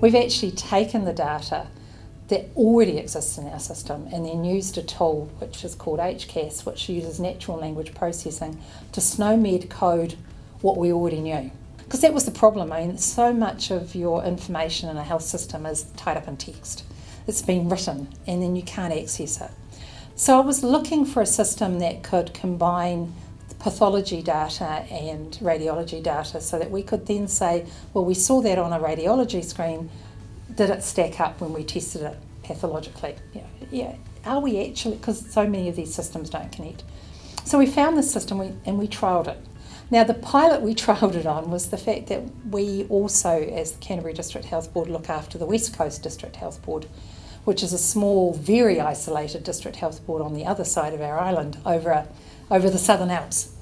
We've actually taken the data that already exists in our system and then used a tool which is called HCAS, which uses natural language processing to SNOMED code what we already knew. Because that was the problem. I mean, so much of your information in a health system is tied up in text. It's been written and then you can't access it. So I was looking for a system that could combine pathology data and radiology data so that we could then say, well, we saw that on a radiology screen, did it stack up when we tested it pathologically? Are we actually, because so many of these systems don't connect. So we found this system and we trialled it. Now the pilot we trialled it on was the fact that we also, as the Canterbury District Health Board, look after the West Coast District Health Board, which is a small, very isolated district health board on the other side of our island, over the Southern Alps.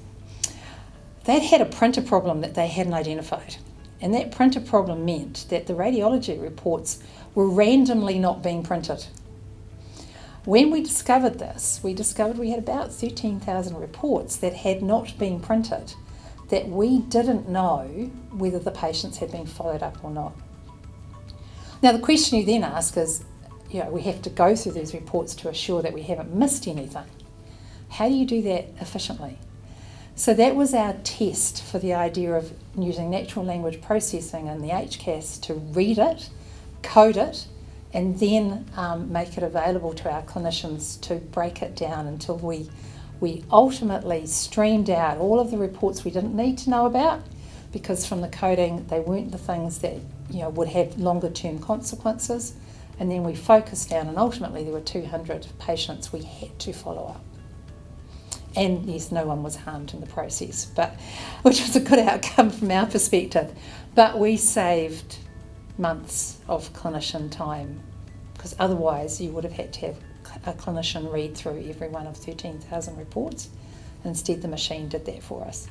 They'd had a printer problem that they hadn't identified. And that printer problem meant that the radiology reports were randomly not being printed. When we discovered this, we discovered we had about 13,000 reports that had not been printed, that we didn't know whether the patients had been followed up or not. Now the question you then ask is, we have to go through these reports to assure that we haven't missed anything. How do you do that efficiently? So that was our test for the idea of using natural language processing and the HCAS to read it, code it, and then make it available to our clinicians to break it down until we ultimately streamed out all of the reports we didn't need to know about, because from the coding they weren't the things that would have longer term consequences, and then we focused down, and ultimately there were 200 patients we had to follow up. And yes, no one was harmed in the process, which was a good outcome from our perspective. But we saved months of clinician time, because otherwise you would have had to have a clinician read through every one of 13,000 reports. Instead, the machine did that for us.